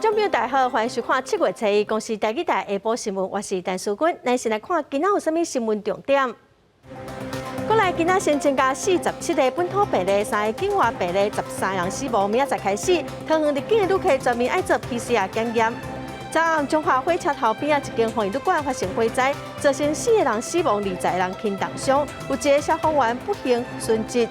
众朋友大家好，欢迎收看7月7日公司台语台下晡新闻，我是陈淑君。咱先来看今仔有啥物新闻重点。过来，今仔先增加47个本土病例，3个境外病例，13人死亡。明仔载开始，桃园入境的旅客全面爱做 PCR 检验。昨暗中华火车头边一间防疫旅馆发生火灾，造成4个人死亡，20个人轻重伤，有1个消防员不幸殉职。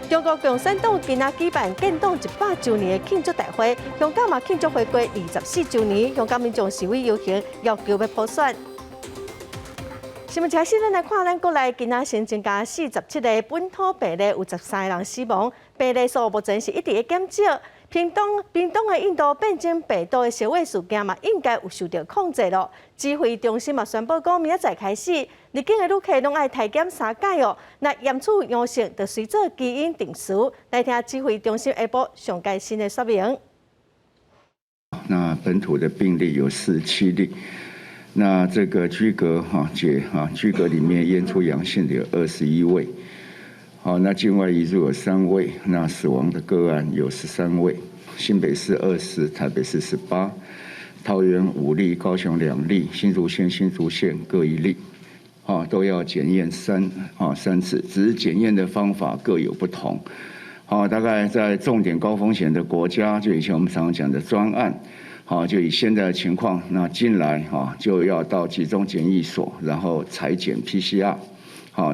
中国共产党今仔举办建党100周年的庆祝大会，香港嘛庆祝回归24周年，香港民众示威游行要求要普选。新闻开始，咱来看咱国内今仔新增加47个本土病例，有13个人死亡，病例数目前是一直在减少。屏东的印度变种病毒的小尾事件嘛，应该有受到控制咯。指挥中心嘛宣布讲，明仔载开始，入境的旅客拢爱体检3届哦。那验出阳性，就随做基因定序。来听指挥中心下晡上届新的说明。那本土的病例有47例，那这个居隔居隔里面验出阳性的有21位。好，那境外移入有3位，那死亡的个案有13位，新北市20，台北市18，桃园5例，高雄2例，新竹县各1例，都要检验3次，只是检验的方法各有不同。大概在重点高风险的国家，就以前我们常常讲的专案，就以现在的情况，那进来就要到集中检疫所，然后采检 PCR。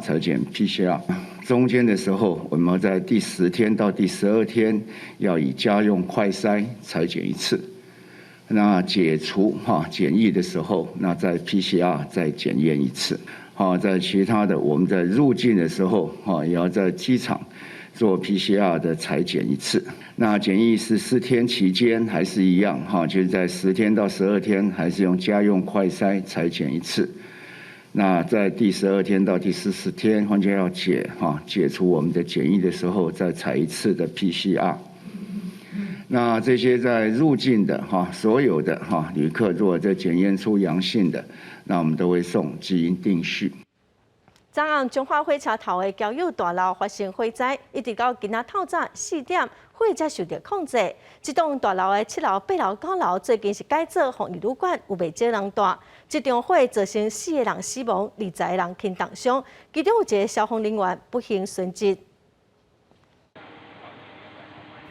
采检 PCR， 中间的时候，我们在第10天到第12天要以家用快筛采检1次。那解除检疫的时候，那在 PCR 再检验1次。在其他的，我们在入境的时候，也要在机场做 PCR 的采检1次。那检疫14天期间还是一样，就是在10天到12天还是用家用快筛采检1次。那在第12天到第14天，完全要解除我们的检疫的时候，再采1次的 PCR。那这些在入境的所有的旅客，如果在检验出阳性的，那我们都会送基因定序。昨暗中华火车头的交友大楼发生火灾，一直到今仔透早4点，火才受到控制。这栋大楼的7楼、8楼、9楼最近是改做防疫旅馆，有袂少人住。这场火造成4个人死亡，20个人轻重伤，其中有1个消防人员不幸殉职。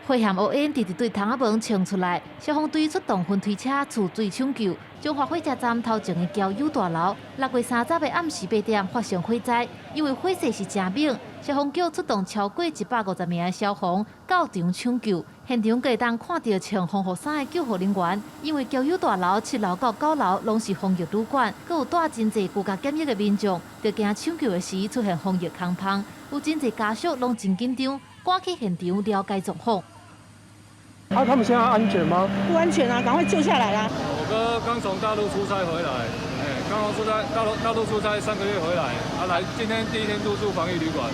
火焰乌烟直直对窗仔门冲出来，消防队出动分推车储水抢救。中华火车站头前的交友大楼，6月30日的暗时8点发生火灾，因为火势是真猛，消防局出动超过150名的消防到场抢救。现场可以当看到穿防护衫的救护人员，因为交友大楼7楼到9楼拢是防疫旅馆，阁有带真侪居家检疫的民众，就惊抢救的时出现防疫空隙，有真侪家属拢真紧张，赶去现场了解状况。他们现在安全吗？不安全啊，赶快救下来啦！我哥刚从大陆出差回来，刚从大陆出差3个月回来，来今天第1天入住防疫旅馆。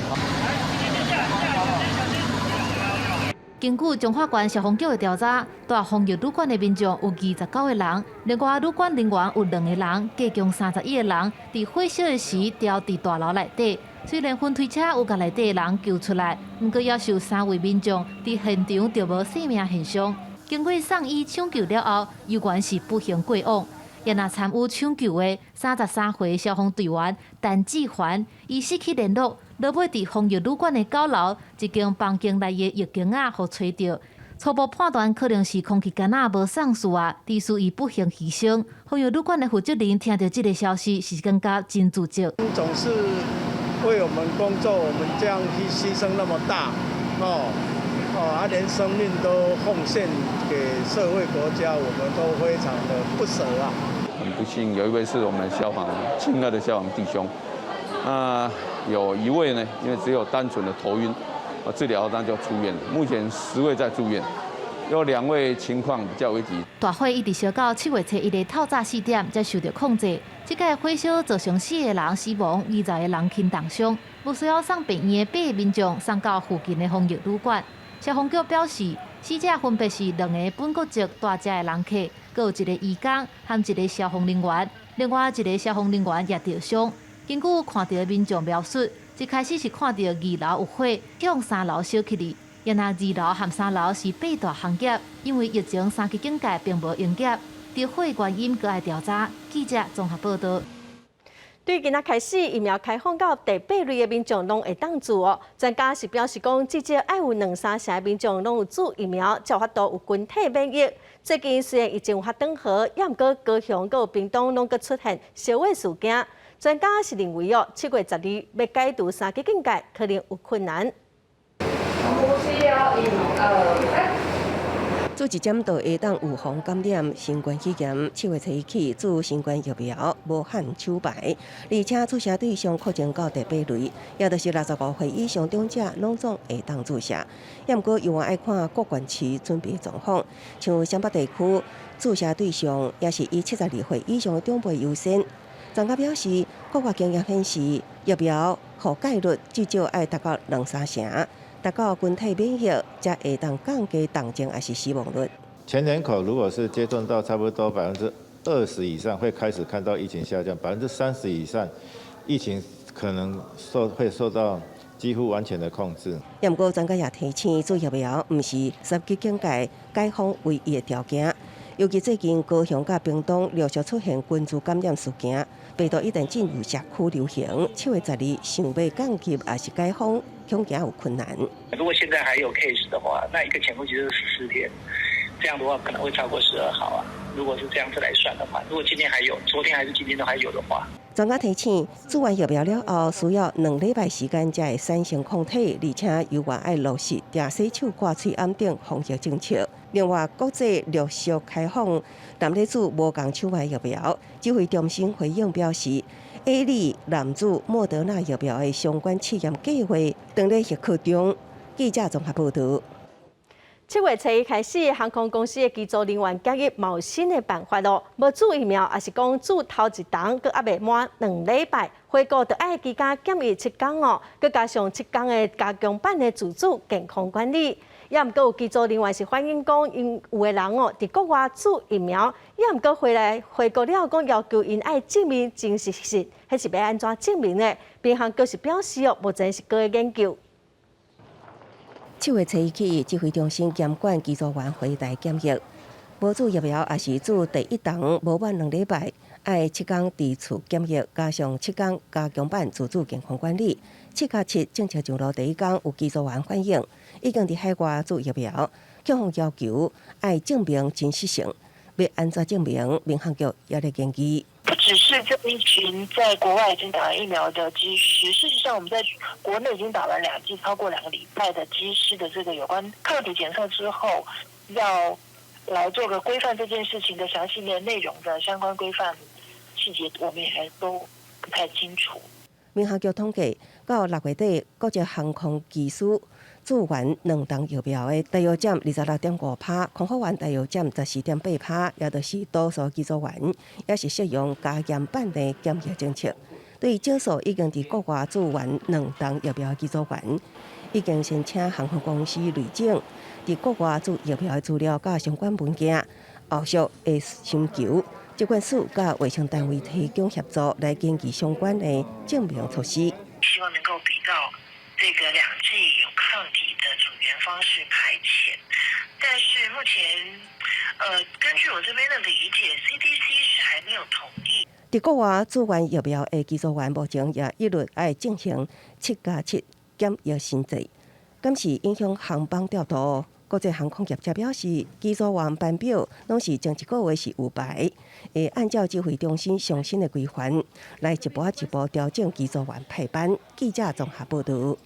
根据中华县消防局的调查，住防疫旅馆的民众有29个人，另外旅馆人员有2个人，计共31个人。伫火烧的时，掉伫大楼内底。虽然分推车有甲内底的人救出来，不过要受3位民众伫现场就无性命现象。经过送医抢救了后，有关是不幸过往。也若参与抢救的33岁消防队员陈志环，伊失去联络，落尾伫防疫旅馆的9楼一间房间内的浴缸互吹到。初步判断可能是空气干无送输啊，致使伊不幸牺牲。防疫旅馆的负责人听到这个消息，是感觉真自责。总是为我们工作，我们这样牺牲那么大，连生命都奉献给社会国家，我们都非常的不舍啊。很不幸，有1位是我们亲爱的消防弟兄，有1位呢，因为只有单纯的头晕，治疗那就出院了。目前10位在住院，有2位情况比较危急。大火一直烧到7月7日的透早4点才受到控制。这届火烧造成4个人死亡，20个人轻重伤，不需要送病院的8个民众送到附近的防疫旅馆。消防局表示，死者分别是2个本国籍大只的人客，阁有1个义工和1个消防人员，另外1个消防人员也受伤。根据看到的民众描述，一开始是看到2楼有火向3楼烧起哩，也那2樓和3樓是8大行業，因為疫情3級警戒並無營業。調會原因閣愛調查，記者綜合報道。對今仔開始，疫苗開放到第8類的民眾攏會當做哦。專家是表示講，至少愛有2-3成的民眾攏有注疫苗，才有法度有群體免疫。最近雖然已經有發轉好，也毋過高雄閣有屏東攏閣出現燒毀事件。專家是認為哦，7月12要解除3級警戒，可能有困難。做一針就會當預防感染新冠肺炎。7月1日起，注新冠疫苗無限手牌，而且注射對象擴展到第8類，也就是65歲以上長者攏總會當注射。也毋過，又愛看各縣市準備狀況，像湘北地區注射對象也是以72歲以上的長輩優先。專家表示，國外經驗顯示，疫苗覆蓋率至少愛達到2-3成。達到群體免疫，才會當降低重症還是死亡率。全人口如果是接種到差不多20%以上，會開始看到疫情下降；30%以上，疫情可能會受到幾乎完全的控制。不過專家也提醒，注疫苗唔是3級警戒解封唯一的條件。尤其最近高雄甲屏東陸續出現群組感染事件，病毒一旦進入社區流行，7月12日想要降級還是解封，恐驚有困難。如果現在還有 case 的話，那一個潛伏期是14天，這樣的話可能會超過12號啊。如果是這樣子來算的話，如果今天還有，昨天還是今天都還有的話，專家提醒，注完疫苗了後，需要2禮拜時間才會產生抗體，而且有還愛落實定洗手、掛喙罨等防疫政策。另外，國際陸續開放男女子無共手環疫苗，指揮中心回應表示 ，A 類男子莫德納疫苗的相關試驗計劃正在熱課中。記者綜合報道。7月7日開始，航空公司的機組人員檢疫冇新的辦法咯，無注疫苗，也是講注頭一檔，佮還未滿2禮拜，回國就愛居家檢疫7天哦，佮加上7天的加強版的自主健康管理。也毋過有機組人員是反映講，因有的人哦，佇國外注疫苗，也毋過回國了講要求因愛證明真實性，迄是要安怎證明呢？民航局是表示哦，目前是閣在研究。7月7日起，指揮中心監管機組員回台檢疫，無注疫苗也是注第1檔，無滿2禮拜，愛7天佇厝檢疫，加上7天加強版自主健康管理。7+7政策上路第1天，有機組員反映，已經佇海外注疫苗，警方要求愛證明真實性，要安怎證明？民航局也在研究。不只是這一群在國外已經打完疫苗的機師，事實上我們在國內已經打完2劑，超過2個禮拜的機師的這個有關抗體檢測之後，要來做個規範這件事情的詳細的內容的相關規範細節，我們也還都不太清楚。民航局統計，到6月底，國際航空機師注完2檔疫苗的大約佔26.5%，空服員大約佔14.8%，也就是多數機組員也是適用加嚴版的檢疫政策。對於少數已經佇國外注完2檔疫苗的機組員，已經先請航空公司累整佇國外注疫苗的資料甲相關文件，後續會尋求疾管署甲衛生單位提供協助，來研究相關的證明措施。希望能夠比照這個2劑有抗體的組員方式排遣，但是目前，根據我這邊的理解 ，CDC 是還沒有同意。佇國外注完疫苗的機組員目前也一律愛進行7+7檢疫限制，敢是影響航班調度。國際航空業者表示，機組員班表攏是前1個月是有排，會按照指揮中心上新的規範來一步一步調整機組員排班。記者綜合報道。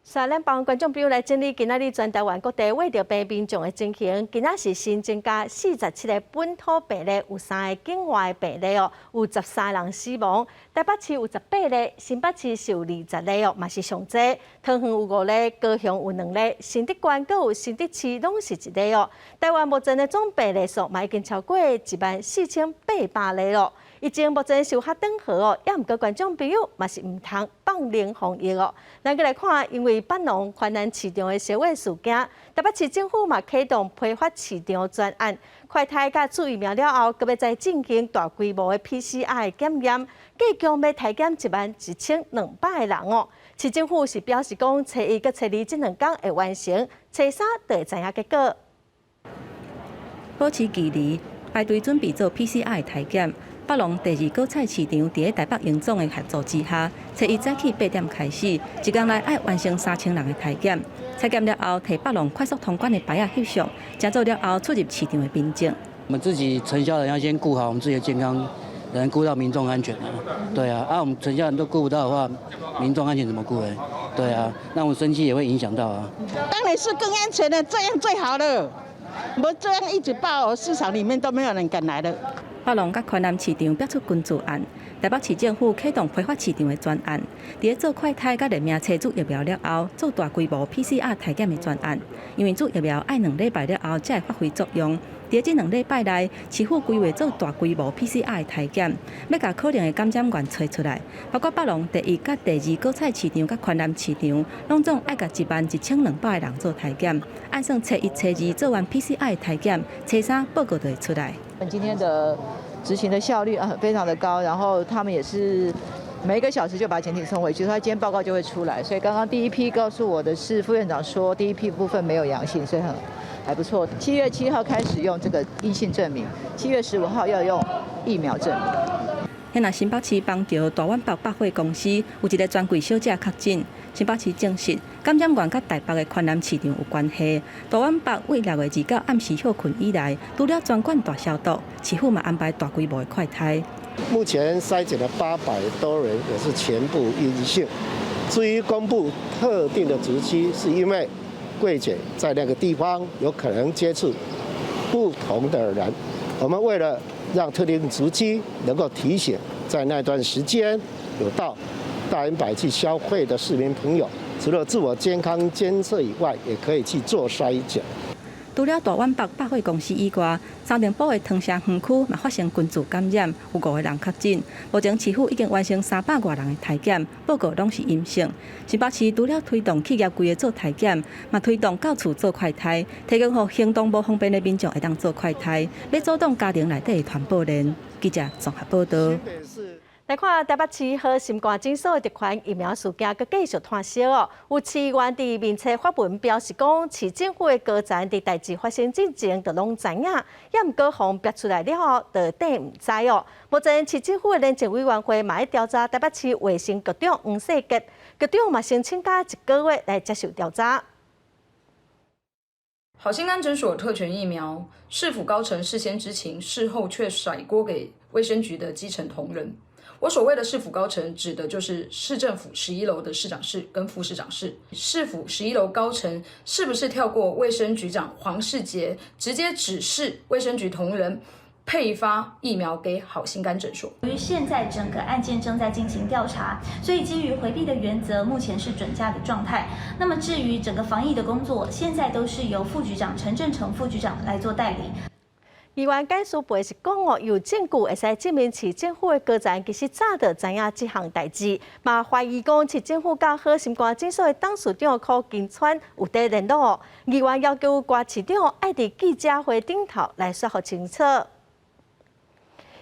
咱幫觀眾朋友來整理今仔日全台灣各地為着病民眾的情形。今仔是新增加47個本土病例，有3個境外病例哦，有13人死亡。台北市有18例，新北市是有20例哦，嘛是上濟。桃園有5例，高雄有2例，新竹縣閣有新竹市攏是1例哦。台灣目前的總病例數嘛已經超過14800例咯。疫情目前是有較轉好哦，也毋過觀眾朋友嘛是毋通放零防疫哦。咱來看，因為北農環南市場的燒毀事件，台北市政府嘛啟動批發市場專案，快篩甲注疫苗了後，閣要再進行大規模的 PCR 檢驗，計共要篩檢11200個人哦。市政府是表示讲，初1、初2这2天会完成，初3就会知影结果。保持距离，排队准备做 PCR 的体检。北农第2果菜市场伫台北营总的协助之下，初1早起8点开始，一天内要完成3000人的体检。采检了后，摕北农快速通关的牌翕相，加做了后出入市场的民众。我们自己承销人要先顾好我们自己的健康，能顾到民众安全啊。对啊，我们承销人都顾不到的话，民众安全怎么顾呢？对啊，那我们生计也会影响到啊。当然是更安全的，这样最好了。不这样一直报，市场里面都没有人敢来了。北农甲宽南市场表出捐助案，台北市政府启动批发市场的专案，伫做快筛甲人命测注疫苗了后，做大规模 PCR 体检的专案。因为做疫苗爱2礼拜了后才会发挥作用。伫这2礼拜内，市府规划做大规模 PCR 的体检，要甲可能的感染源找出来。包括北农第1甲第2果菜市场甲宽南市场，拢总爱甲11200个人做体检。按算初1、初2做完 PCR 的体检，初3报告就会出来。今天的执行的效率非常的高，然后他们也是每1个小时就把检体送回去，所以今天报告就会出来。所以刚刚第1批告诉我的是副院长说，第1批部分没有阳性，所以还不错。7月7号开始用这个阴性证明，7月15号要用疫苗证明。现在新北市邦桥大湾北百货公司有一个专柜小姐确诊，新北市证实感染源甲台北的宽南市场有关系。大湾北为6月2暗时休困以来，除了专管大消毒，市府嘛安排大规模的快筛。目前筛检的800多人也是全部阴性。至于公布特定的足迹，是因为柜姐在那个地方有可能接触不同的人，我们为了让特定足迹能够提醒在那段时间有到大圆百去消费的市民朋友，除了自我健康监测以外，也可以去做筛检。除了大湾北百货公司以外，三重埔的汤城园区嘛发生群组感染，有5个人确诊。目前市府已经完成300多人的体检，报告拢是阴性。新北市除了推动企业规个做体检，嘛推动到厝做快筛，提供予行动不方便的民众会当做快筛，要阻挡家庭内底的传播链。记者综合报道。来看台北市和新冠诊所的特款疫苗事件，佮继续炭烧哦。有市议员伫面册发文表示讲，市政府的高层伫代志发生之前就拢知影，也毋过互逼出来了后，就当毋知哦。目前市政府的廉政委员会嘛在调查台北市卫生局长黄世杰，局长嘛申请假1个月来接受调查。好心安诊所特权疫苗，市府高层事先知情，事后却甩锅给卫生局的基层同仁。我所谓的市府高层，指的就是市政府11楼的市长室跟副市长室。市府11楼高层是不是跳过卫生局长黄世杰，直接指示卫生局同仁配发疫苗给好心肝诊所？由于现在整个案件正在进行调查，所以基于回避的原则，目前是准假的状态。那么至于整个防疫的工作，现在都是由副局长陈正成副局长来做代理。议员简书培是讲哦，有证据会使证明市政府的高层其实早就知影这项代志，嘛怀疑讲市政府甲好心肝诊所的董事长柯金川有在联络。议员要求郭市长爱伫记者会顶头来说服清楚。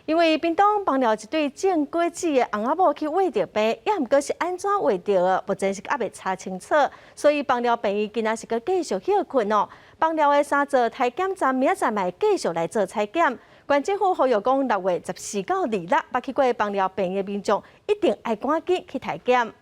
因为屏东放了一对正果子的翁仔某去喂着病，也毋过是安怎喂着的，目前是还未查清楚，所以放了病院今仔是搁继续休困哦。放了的3座体检站明仔载继续来做采检。县政府呼吁讲6月14到26，捌去过放了病的民众一定要赶紧去体检。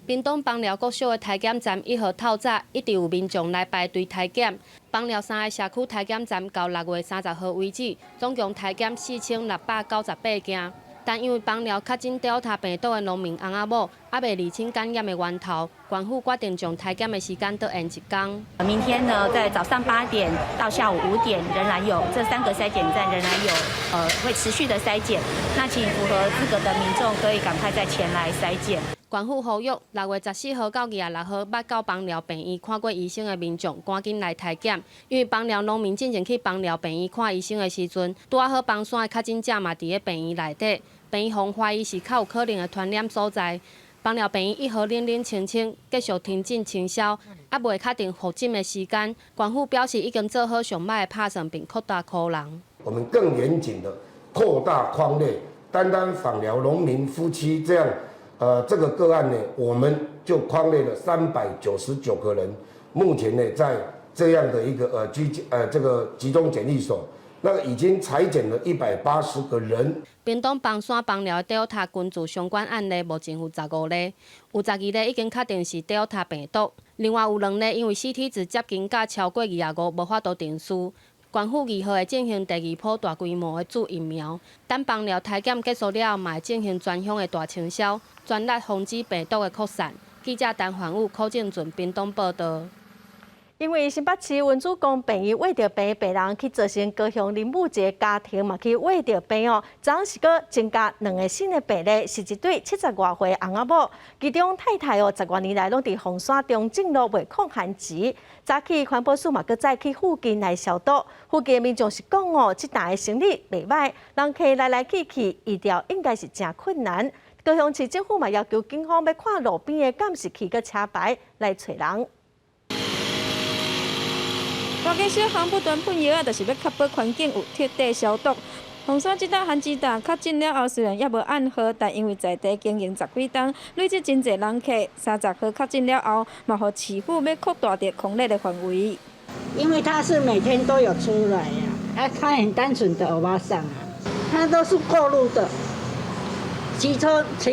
屏东枋寮国小的体检站1号透早一直有民众来排队体检。枋寮3个社区体检站到6月30号为止，总共体检4698件。但因为枋寮确诊Delta病毒的农民翁仔某，还未厘清感染的源头，县府决定将体检的时间再延1天。明天呢，在早上8点到下午5点，仍然有这3个筛检站仍然有会持续的筛检。那请符合资格的民众可以赶快再前来筛检。县府呼吁6月14号到26号捌到枋寮病院看过医生的民众，赶紧来体检。因为枋寮农民进前去枋寮病院看医生的时阵，拄好枋山的确诊者嘛伫咧病院内底，病院方怀疑是较有可能的传染所在。枋寮病院1号冷冷清清，继续停诊清消，还未确定复诊的时间。县府表示已经做好上摆的拍算，并扩大可能。我们更严谨的扩大框列，单枋寮农民夫妻这样这个个案呢，我们就匡列了399个人，目前呢在这样的一个这个集中检疫所，那个已经裁剪了180个人。屏东邦山邦寮 Delta 群聚相关案例目前有15例，有12例已经确定是 Delta 病毒，另外有2例因为 CT 值接近甲超过25，无法度定数。县府2号会进行第2波大规模的注疫苗，等邦寮体检结束了后，嘛会进行全乡的大清消，全力防止病毒的扩散。记者陈焕武、柯正俊屏东报道。因为新北市文主公病院为着病人去造成高雄林武一个家庭嘛去为着病哦，昨是个增加2个新的病例，是一对70多岁翁仔某，其中太太哦10多年来拢伫凤山中正路卖抗寒剂，早起环保署嘛搁再去附近来消毒，附近的民众是讲哦，这单的生意袂歹，人客来去，医疗应该是真困难。高雄市政府嘛要求警方要看路边的监视器佮车牌来找人。大家小巷不断喷药就是要确保环境有彻底消毒。凤山这搭番薯蛋确诊了后，虽然也无暗号，但因为在地经营10几档，累积真侪人客。30号确诊了后，嘛互市府要扩大着控制的范围。因为他是每天都有出来呀，他很单纯的欧巴桑啊，他都是过路的，骑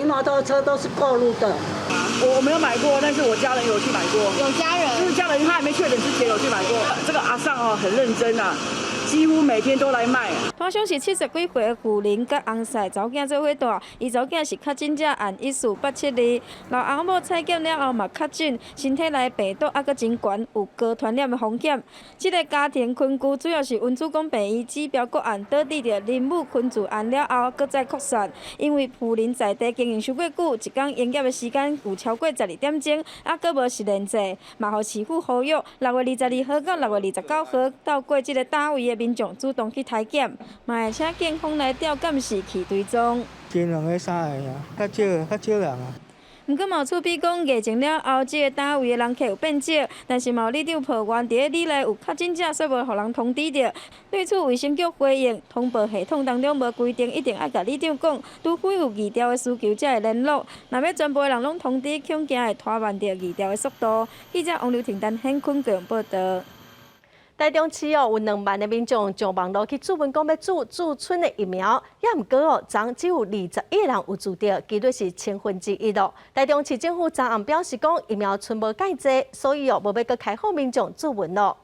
摩托车都是过路的。我没有买过，但是我家人有去买过。有家人，就是家人他还没确诊之前有去买过。这个阿桑哦很认真啊，几乎每天都来卖。潘兄是70几岁的妇人，甲翁婿查某囝做伙住，伊查某囝是确诊者，按14872。老翁某采检了后嘛确诊，身体内病毒还佫真悬，有高传染的风险。这个家庭群聚主要是文主公病院指标个案倒伫着林武群聚案了后，佫再扩散。因为妇人在地经营伤过久，一天营业的时间有超过12点钟，还佫无实名制，嘛互市府呼吁6月22号到6月29号到过这个单位的民众主动去体检，嘛会请警方来调监视器追踪。今2个3个啊，较少人啊。毋过毛厝比讲，疫情了后，这个单位的人客有变少，但是毛里长抱怨，伫个里内有确诊者，却无互人通知着。对此，卫生局回应，通报系统当中无规定一定要甲里长讲，除非有疫调的需求才会联络。若要全部的人拢通知，恐惊会拖慢着疫调的速度。记者王刘婷、陈显坤各样报道。台中市哦，有2万的民众上网络去注文讲要驻村的疫苗，也毋过哦，昨只有21个人有注到，几率是1/1000咯。台中市政府昨暗表示讲，疫苗存无介济，所以哦，无要搁开放民众注文咯。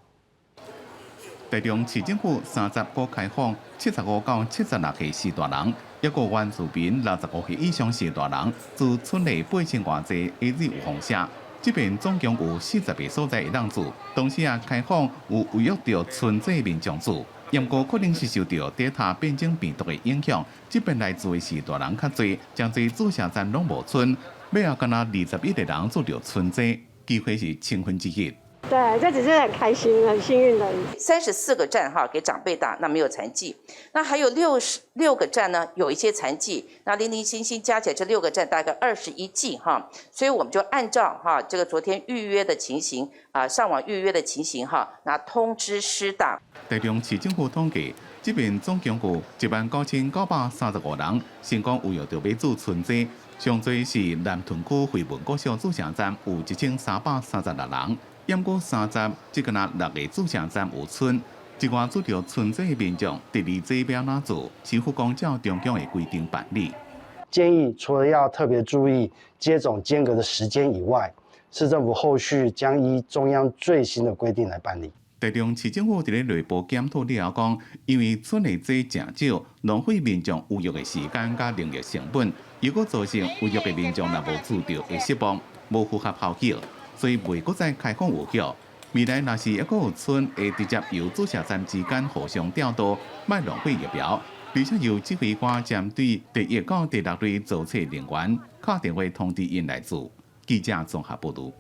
台中市政府30号开放75到76岁是大人，一个原住民65岁以上是大人，自村内8000外济一日有放射。这边总共有40个所在会当住，同时也开放有违约着村镇民众住。不过可能是受到Delta变种病毒的影响，这边来住的是大人较多，真侪注射站拢无村，尾后敢若21个人住着村镇，机会是1/1000。对，这只是很开心、很幸运的。34个站哈给长辈打，那没有残疾。那还有66个站呢，有一些残疾。那零零星星加起来这6个站大概21剂哈，所以我们就按照哈这个昨天预约的情形上网预约的情形哈，那通知施打。台中市政府统计，这边总共有19935人，成功有约着要住村镇，上最是南屯区惠文国小注射站有1336人。不过30只敢若6个注射站有村，一外主着村镇的民众第2指标哪做，市府讲照中央的规定办理。建议除了要特别注意接种间隔的时间以外，市政府后续将依中央最新的规定来办理。台中市政府伫咧内部检讨了后讲，因为村内济正少，浪费民众有约的时间甲人力成本，如果造成有约的民众若无注到会失望，无符合效益。所以未搁再开放有效。未来若是还阁有村会直接由注射站之间互相调度，卖浪费疫苗，而且由指挥官针对第1到第6类注册人员，敲电话通知因来做。记者综合报道。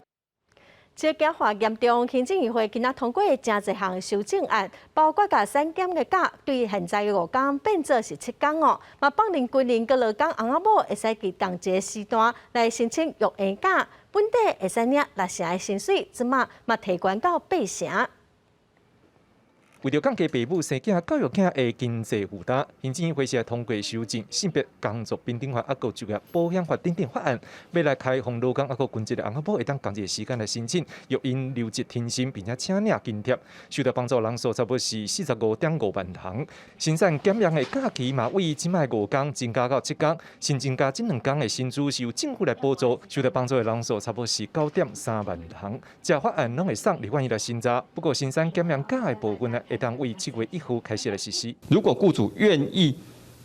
这假化严重，行政议会今仔通过真侪项修正案，包括甲产检的假对现在的5天变做是7天哦。嘛放任军人佮劳工翁仔某会使伫同一个时段来申请育婴假，本地会使领6成的薪水，即马嘛提悬到8成。为着降低父母生囝教育囝的经济负担，行政院会是通过修正性别工作平等法、个就业保险法等法案，要来开放劳工个军职的翁仔某会当工作时间来申请育婴留职停薪，并且请领津贴，受到帮助人数差不多是45.5万人。生产减量的假期嘛，为即卖5天增加到7天，新增加这2天的薪资是由政府来补助，受到帮助的人数差不多是9.3万人。这法案拢会送立法院来审查，不过生产减量假的部分呢，会当为7月1号开始来实施。如果雇主愿意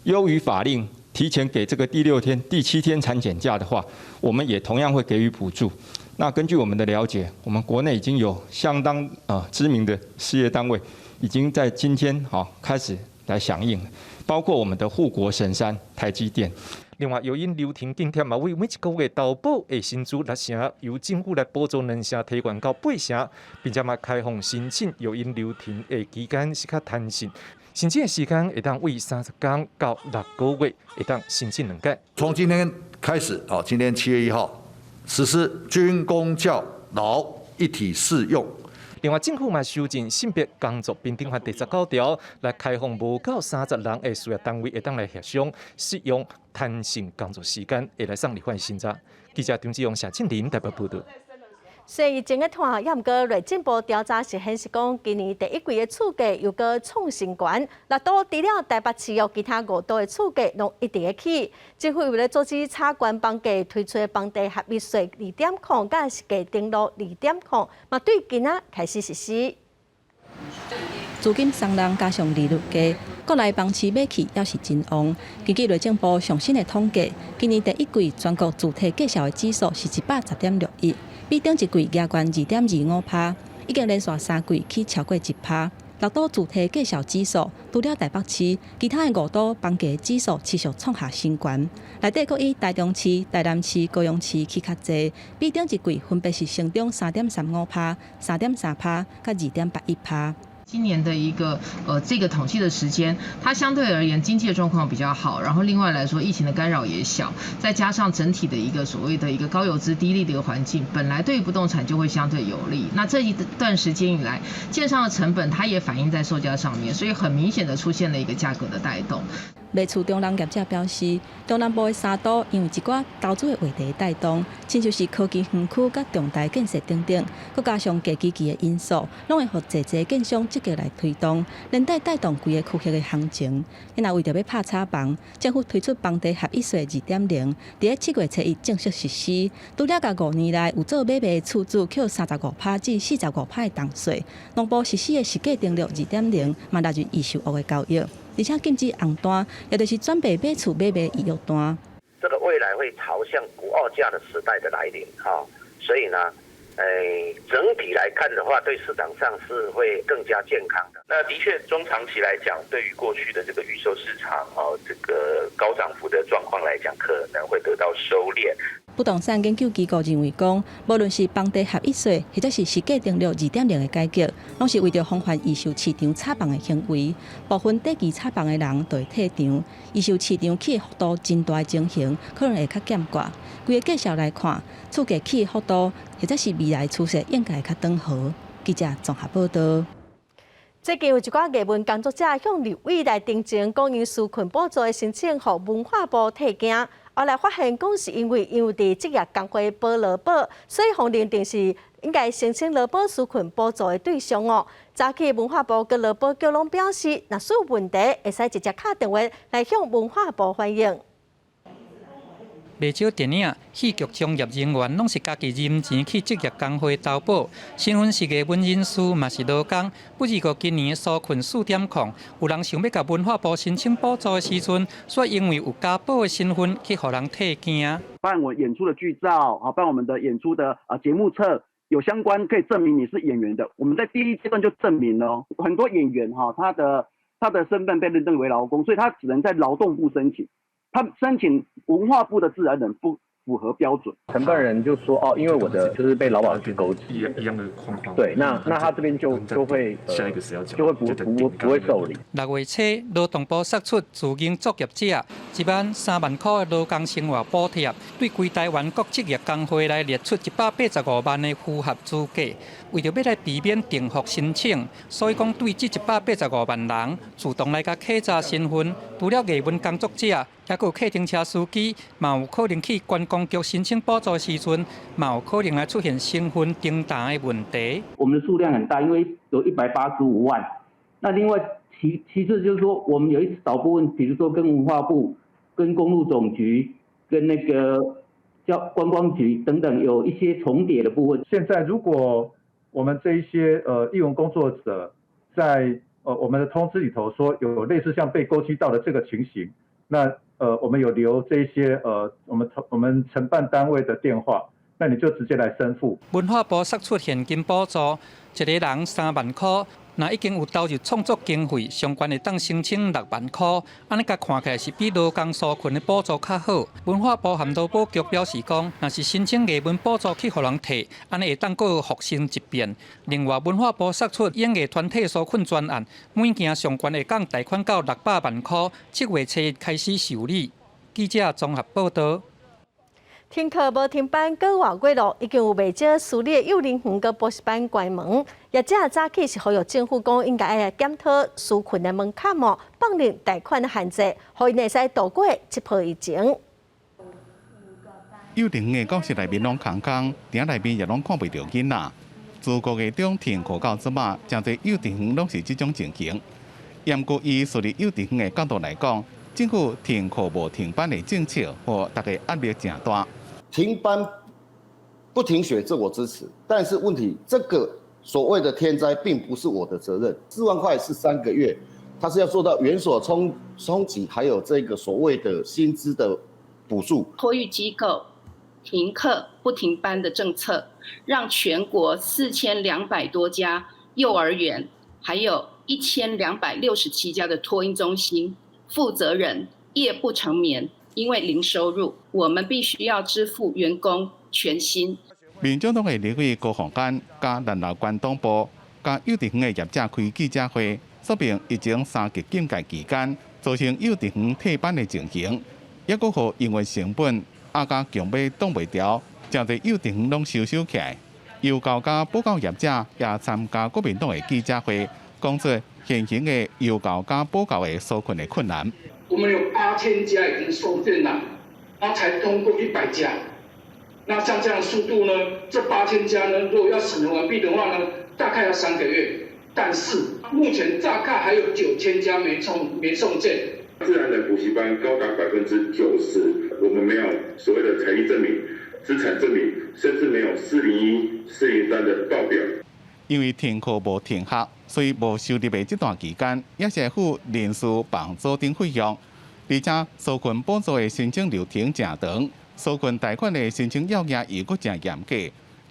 优于法令，提前给这个第6天、第7天产检假的话，我们也同样会给予补助。那根据我们的了解，我们国内已经有相当知名的事业单位，已经在今天开始来响应，包括我们的护国神山台积电。另外，由因留停津贴嘛，为每1个月投保的薪资6成，由政府来补助2成，提悬到8成，并且嘛开放申请由因留停的期间是较弹性，申请的时间会当为30天到6个月，会当申请2届。从今天开始，今天7月1号实施军公教劳一体适用。另外，政府嘛修正性别工作平等法第19条，来开放无到30人的事业单位会当来协商适用弹性工作时间，会来送立法院审查。记者张志勇、谢庆林台北报道。疫情的拖，也毋过内政部调查是显示讲，今年第1季的厝价又个创新高，那都除了台北市有其他5都的厝价拢一直会起。政府为了阻止差关房价，推出的房地合一税2.0，甲是价登录2.0，嘛对今仔开始实施。资金送人加上利率低，国内房市买气也是真旺。根据内政部上新的统计，今年第1季全国主体介绍的指数是110.61，比顶一季加悬2.25%，已经连续3季起超过1%。6都主体介绍指数，除了台北市，其他的5都房价指数持续创下新高。内底阁以台中市、台南市、高雄市起较济，比顶一季分别是成长3.35%、3.3%、甲2.81%。今年的一个这个统计的时间，它相对而言经济的状况比较好，然后另外来说疫情的干扰也小，再加上整体的一个所谓的一个高油资低利的一个环境，本来对于不动产就会相对有利。那这一段时间以来，建商的成本它也反映在售价上面，所以很明显的出现了一个价格的带动。卖厝中人业者表示，中南部的3都因为一寡投资的话题带动，亲像是科技园区、甲重大建设等等，佮加上假期的因素，拢会互侪建商积极来推动，连带动规个区域的行情。因若为着要拍炒房，政府推出房地合一税2.0，伫咧7月1正式实施。除了甲5年来有做买卖的厝主扣35%至45%的重税，农部实施的实价登录2.0，嘛纳入易售屋的交易。而且禁止红单，也就是准备买厝买卖易约单。这个未来会朝向不二价的时代的来临，所以呢，整体来看的话，对市场上是会更加健康的。那的确，中长期来讲，对于过去的这个预售市场这个高涨幅的状况来讲，可能会得到收敛。不动产研究机构认为讲，无论是房地合一税，或者是实价登录2.0的改革，拢是为着防范易售市场炒房的行为。部分短期炒房的人就会退场，易售市场起的幅度真大的情形，可能会较减寡。规个介绍来看，厝价起的幅度，或者是未来趋势应该会较长和。记者综合报道。最近有一寡艺文工作者向立委来订正公营纾困补助的申请，互文化部退件。后来发现，讲是因为伫职业工会保劳保，所以互认定是应该申请劳保纾困补助的对象哦。早起文化部跟劳保局拢表示，若是有问题，会使直接打电话来向文化部反映。不少电影、戏剧从业人员拢是家己认钱去职业工会投保，身份是艺文人士，嘛是劳工。不如果今年纾困4.0，有人想要甲文化部申请补助的时阵，却因为有家保的身份去互人退件。办我演出的剧照，办我们的演出的节目册，有相关可以证明你是演员的。我们在第一阶段就证明了，很多演员他的身份被认定为劳工，所以他只能在劳动部申请。他申请文化部的自然人符合标准。承办人就说哦，因为我的就是被劳保局勾稽一样的框框。对，那他这边就会下一个是要讲，就会不会受理。6月初，劳动部释出自营作业者1万3万块的劳工生活补贴，对规台湾各职业工会来列出185万的符合资格。为着要来避免重复申请，所以讲对这185万人自动来甲客查身份，除了艺文工作者，也有客停车司机，嘛有可能去观光局申请补助时阵，嘛有可能来出现身份重大的问题。我们的数量很大，因为有185万。那另外其次就是说，我们有一少部分，比如说跟文化部、跟公路总局、跟那个观光局等等有一些重叠的部分。现在如果我们这一些艺文工作者在我们的通知里头说有类似像被勾稽到的这个情形，那我们有留这一些我们承办单位的电话，那你就直接来申付。文化部释出现金补助，一个人3万块。那已经有投入创作经费，相关的当申请6万块，安尼甲看起来是比劳工纾困的补助较好。文化部和劳保局表示讲，若是申请艺文补助去互人摕，安尼会当佫复兴一遍。另外，文化部释出演艺团体纾困专案，每件上悬会降贷款到600万块，7月初开始受理。记者综合报道。停课无停班，过外月咯，已经有未少私立幼龄园个补习班关门。业者早起是呼吁政府讲应该来检讨纾困的门槛哦，放宽贷款的限制，互因会使度过这波疫情。幼龄园教室内面拢空空，店内面也拢看袂到囡仔。自5月中停课到即马，真侪幼稚园拢是这种情形。严格以私立幼稚园的角度来讲，政府停课无停班的政策，和大家压力真大。停班不停学，这我支持。但是问题，这个所谓的天灾并不是我的责任。4万块是3个月，它是要做到原所冲击，还有这个所谓的薪资的补助。托育机构停课不停班的政策，让全国4200多家幼儿园，还有1267家的托婴中心负责人夜不成眠。因为零收入，我们必须要支付员工全薪。民众党的立委高虹安加南投县党部加幼稚园的业者开记者会，说明疫情3级警戒期间造成幼稚园退班的情形，也佫互营运成本加强买挡袂牢，真侪幼稚园拢收起来。幼教加补教业者也参加国民党的记者会，讲出现行的幼教加补教的纾困的困难。我们有8000家已经收件了，才通过100家。那像这样的速度呢，这8000家呢，如果要审核完毕的话呢，大概要3个月。但是目前大概还有9000家没送件。自然人补习班高达90%，我们没有所谓的财力证明、资产证明，甚至没有401、403的报表。因为停课无停学，所以无收入的这段期间，也是会付人事房租等费用，而且纾困补助的申请流程真长，纾困贷款的申请要件又佫真严格，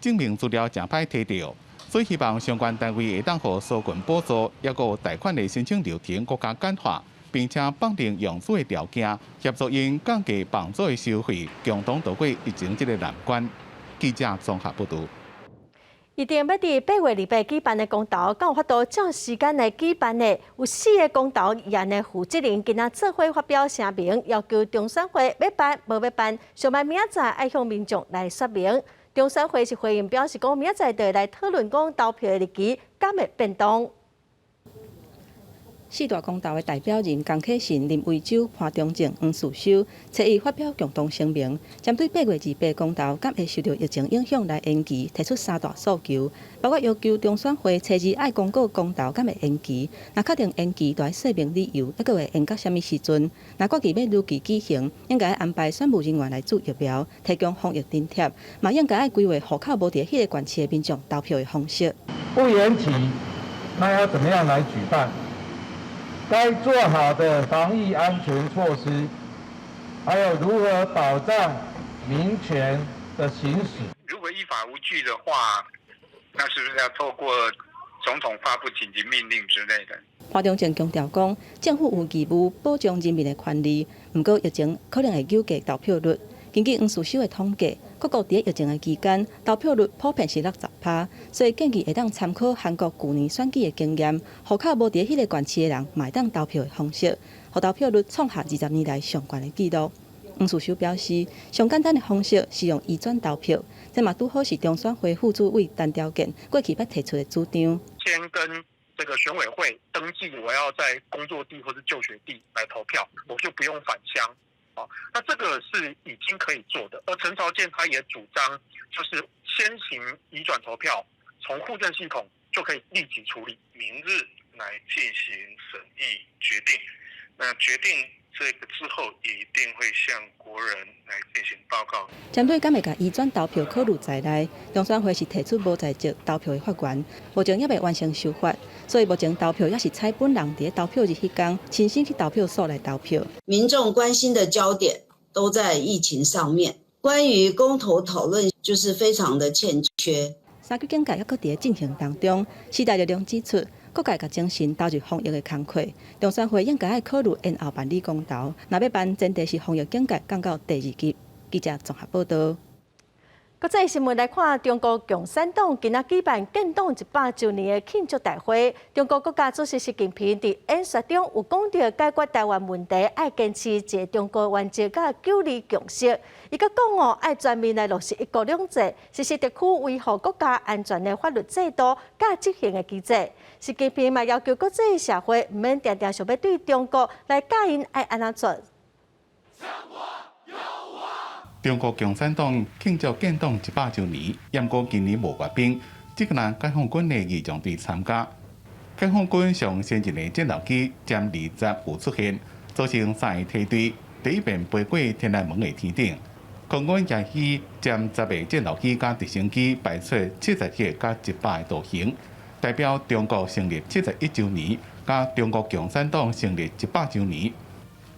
证明资料真歹摕到，所以希望相关单位会当互纾困补助，也佫贷款的申请流程更加简化，并且绑定用词的条件，协助因降低房租的收费，共同度过疫情这个难关。记者综合报道。预定要伫8月2日举办的公投，敢有法度照时间来举办的？有4个公投议案的负责人今仔做伙发表声明，要求中选会要办无要办，上摆明仔载爱向民众来说明。中选会是回应表示讲，明仔载就会来讨论讲投票的日期敢会变动。4大公投的代表人江启臣、林维洲、潘忠正、黄树修，初一发表共同声明，针对8月28公投敢会受到疫情影响来延期，提出3大诉求，包括要求中选会初二爱公告公投敢会延期，若确定延期，就要说明理由，抑佫会延到什么时阵？若决定要如期举行，应该安排选务人员来做疫苗，提供防疫津贴，嘛应该规划户口无伫迄个县市的民众投票的方式。不延期，那要怎么样来举办？该做好的防疫安全措施，还有如何保障民权的行使。如果依法无据的话，那是不是要透过总统发布紧急命令之类的？潘忠正强调讲，政府有义务保障人民的权利，不过疫情可能会扭价投票率。根据黄士修的统计，各国伫疫情的期间，投票率普遍是60%，所以建议会当参考韩国去年选举的经验，户口无伫迄个县市的人嘛会当投票的方式，互投票率创下20年来上悬的纪录。黄士修表示，上简单的方式是用移转投票，这嘛拄好是中选会副主委单条件过去要提出的主张。先跟这个选委会登记，我要在工作地或是就学地来投票，我就不用返乡。那这个是已经可以做的。而陈朝健他也主张，就是先行移转投票，从户政系统就可以立即处理，明日来进行审议决定。那决定这个之后，也一定会向国人来进行报告。针对敢会甲移转投票考虑在内，中选会是提出无在职投票的法源，目前也未完成修法，所以目前投票也是采本人伫投票日迄天亲身去投票所来投票。民众关心的焦点都在疫情上面，关于公投讨论就是非常的欠缺。三级警戒抑搁伫进行当中，时代力量指出，各界甲精神投入防疫的工作，中选会应该爱考虑延后办理公投，若要办前提是防疫警戒降到第2级。记者综合报道。国际新闻来看，中国共产党今仔举办建党100周年的庆祝大会。中国国家主席习近平伫演说中有讲到，解决台湾问题爱坚持一个中国原则甲9二共识。伊阁讲爱全面来落实1国2制，实施特区维护国家安全的法律制度甲执行的机制。习近平嘛要求国际社会唔免常常想要对中国来教因爱安怎做。中国共产党庆祝建党100周年，不过今年无阅兵，只个人解放军的仪仗队参加。解放军上先进的战斗机歼20有出现，造成3个梯队第一遍飞过天安门的天顶。空军也以歼10个战斗机加直升机摆出77加100的图形，代表中国成立71周年，加中国共产党成立100周年。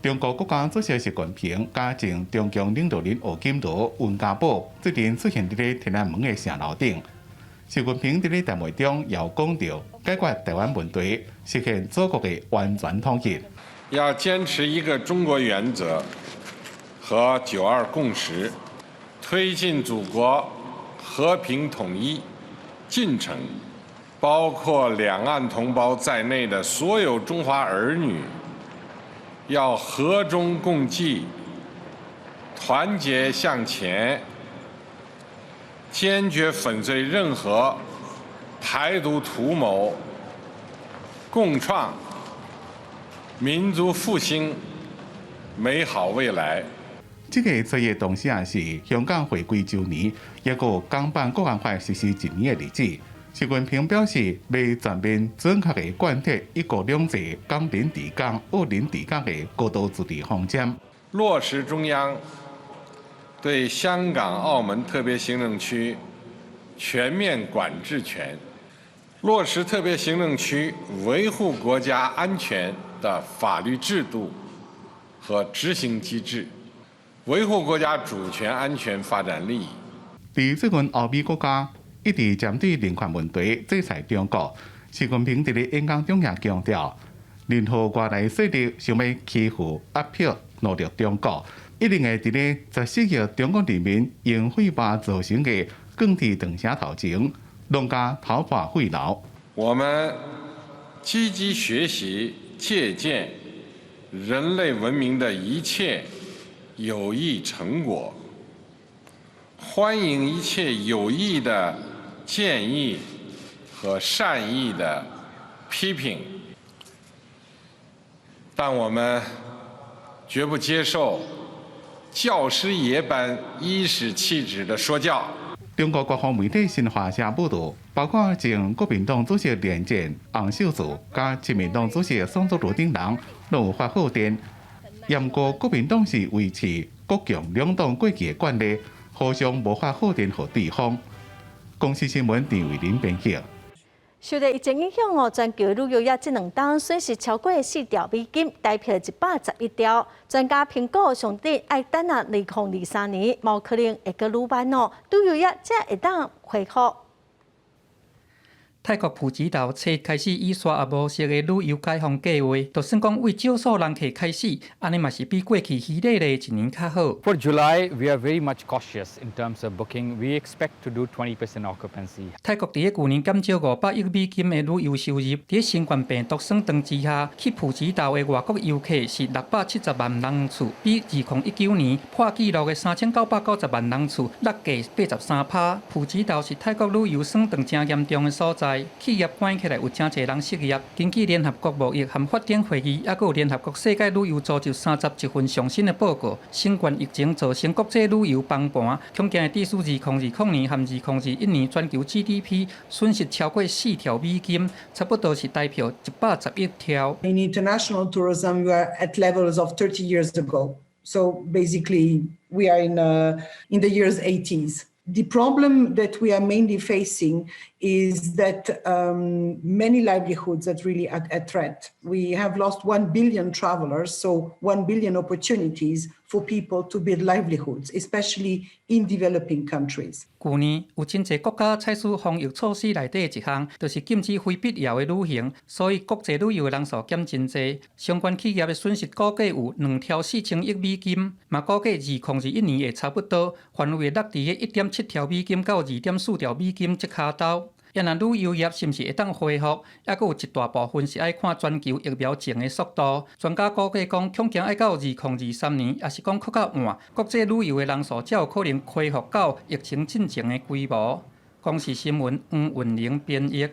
中国国家主席习近平加前中共领导人胡锦涛、温家宝最近出现伫天安门的城楼顶。习近平伫谈话中也讲到，解决台湾问题，实现祖国的完全统一。要坚持1个中国原则和9·2共识，推进祖国和平统一进程，包括两岸同胞在内的所有中华儿女。要和衷共济，团结向前，坚决粉碎任何台独图谋，共创民族复兴美好未来。这个作业同时也是香港回归周年，也个港版国安法实施1年的日子。习近平表示，要全面准确地贯彻1国2制、港人治港、澳人治港的高度自治方针，落实中央对香港、澳门特别行政区全面管制权，落实特别行政区维护国家安全的法律制度和执行机制，维护国家主权、安全、发展利益。伫最近欧美国家一直针对人权问题制裁中国，习近平伫演讲中也强调，任何外来势力想要欺负、压迫、奴役中国，一定会伫咧14亿中国人民用血肉造成的更替长城头前，弄加头发肺痨。我们积极学习、借鉴人类文明的一切有益成果，欢迎一切有益的建议和善意的批评，但我们绝不接受教师爷般颐使气指的说教。中国国防媒体新华社报道，包括前国民党主席连战、洪秀柱加亲民党主席宋楚瑜等人，拢有发贺电，严过国民党是维持国共两党过去的惯例，互相无法贺电给对方。公司新闻陈伟林编辑。受到疫情影响全球旅游业这2天损失超过4兆美金，台票111兆。专家评估，上帝爱等啊，2023年冇可能会阁愈慢旅游业才会当恢复。泰國普吉島7月開始以沙阿模式的旅遊開放計劃，就算講為少數人客開始，安尼嘛是比過去稀利的一年較好。For July, we are very much cautious in terms of booking. We expect to do 20% occupancy. 泰國喺去年減少500億美金的旅遊收入，喺新冠病毒升檔之下，去普吉島的外國遊客是670萬人次，比2019年破紀錄的3990萬人次落價83%。普吉島是泰國旅遊升檔正嚴重的所在，企業關起來有真濟人失業。根據聯合國貿易和發展會議，還有聯合國世界旅遊組織31份上新的報告，新冠疫情造成國際旅遊崩盤，恐驚會致使2020年和2021年全球 GDP 損失超過4兆美金，差不多是代表110億條。In international tourism, we are at levels of 30 years ago. So basically, we are in the years 80s. The problem that we are mainly facing is that many livelihoods are really at threat. We have lost 1 billion travelers, so 1 billion opportunities for people to build livelihoods, especially in developing countries. 去年有真濟國家採取防疫措施內底一項，就是禁止非必要的旅行，所以國際旅遊的人數減真濟。相關企業的損失估計有2兆4000億美金，嘛估計2021年會差不多，範圍落佇個1.7兆美金到2.4兆美金這卡兜。越南旅遊業是毋是會當恢復，還佫有一大部分是愛看全球疫苗前的速度。專家估計講，恐驚愛到2023年，也是講較晚，國際旅遊的人數才有可能恢復到疫情之前的規模。公視新聞黃雲玲編譯。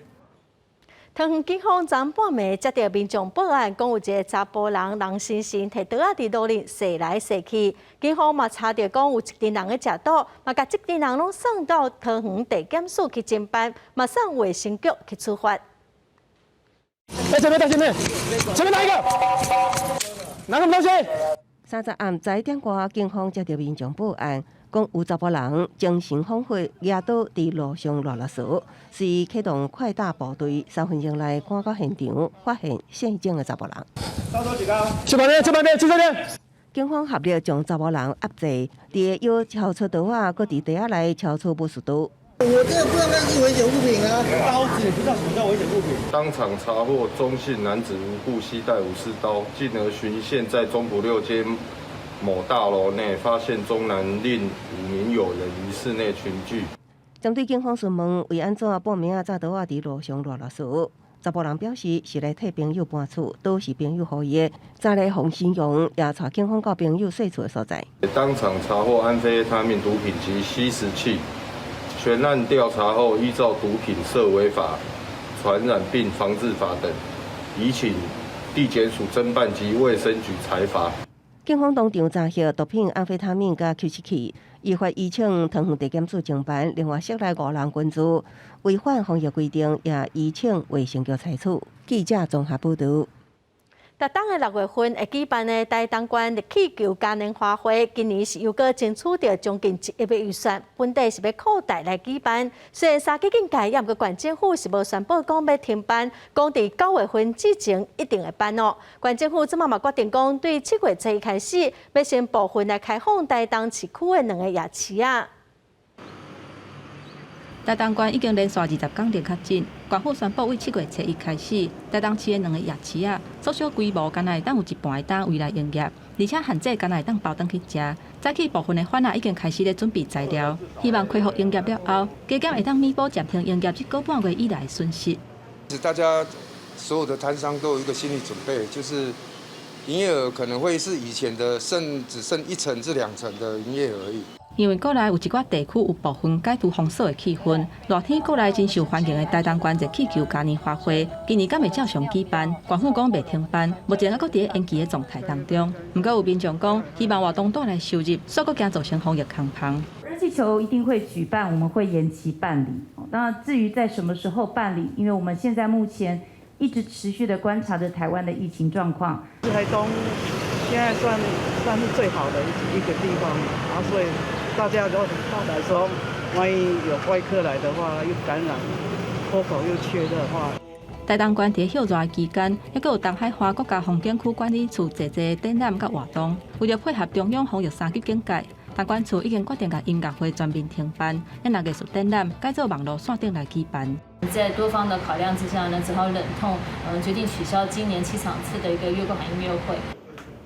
桃園警方昨半暝接到民眾報案，講有一個查甫人人先生摕刀仔佇路邊射來射去，警方嘛查到講有一群人嘅食賭，嘛甲這群人攏送到桃園地檢署去偵辦，嘛送衛生局去處罰。在前面，在前面，前面哪一個？拿什麼東西？3日暗10點外，警方接到民眾報案，講有查甫人精神恍惚，壓倒佇路上亂掃，是啟動快打部隊3分鐘內趕到現場，發現現警的查甫人。去旁邊，去旁邊，去這邊。警方合力將查甫人壓制，佇要撬出刀啊，佫佇地下內撬出不實刀。我这个不知道那是危险物品啊，刀子也不知道什么叫危险物品。当场查获中姓男子无故携带武士刀，进而循线在中埔6街某大楼内发现中南令5名友人于室内群聚。针对警方询问为安怎半暝啊，查刀啊伫路上乱扫，查甫人表示是来替朋友搬厝，都是朋友予伊的。再来洪新勇也带警方到朋友睡厝的所在，当场查获安非他命毒品及吸食器。全案调查后，依照毒品涉违法、传染病防治法等，移请地检署侦办及卫生局裁罚。警方当场查获毒品安非他命甲吸食器，依法移请桃园地检署侦办，另外涉来5人群组，违反防疫规定，也移请卫生局裁处。记者综合报道。逐当的6月份会举办的台东县日气球嘉年华会，今年是又搁争取到将近1亿的预算，本地是要扩大来举办。虽然3基金界也毋过县政府是无宣布讲要停办，讲伫9月份之前一定会办哦。县政府即嘛决定讲，对7月1日开始，要先部分来开放台东市区的2个夜市啊。台东县已经连续20天零确診，县府宣布，为7月1日開始，台東市的2個夜市啊，最小規模敢若會當有一半會當未來營業，而且限制敢若會當包登去食。早起部分的販啊已經開始咧準備材料，希望恢復營業了後，加減會當彌補暫停營業1個半月以來的損失。大家所有的攤商都有一個心理準備，就是營業額可能會是以前的只剩1成至2成的營業額而已。因為國內有一寡地區有部分解除封鎖的氣氛，熱天國內真受歡迎的台東縣日氣球嘉年華會，今年敢會照常舉辦。縣府講袂停辦，目前還佫佇延期的狀態當中。不過有民眾講，希望活動帶來收入，所以佫驚造成防疫空棚。熱氣球一定會舉辦，我們會延期辦理。那至於在什麼時候辦理，因為我們現在目前一直持續的觀察着台灣的疫情狀況。台東現在算是最好的一個地方，然後所以大家都很怕來說，萬一有外客來的話，又感染，戶口又缺的話。台東縣在休熱期間，還有東海華國家風景區管理處齊齊展覽甲活動，為了配合中央防疫3級警戒，東管處已經決定把音樂會全面停辦，讓藝術展覽改做網絡線頂來舉辦。在多方的考量之下呢，只好忍痛决定取消今年7场次的一个月光海音乐会。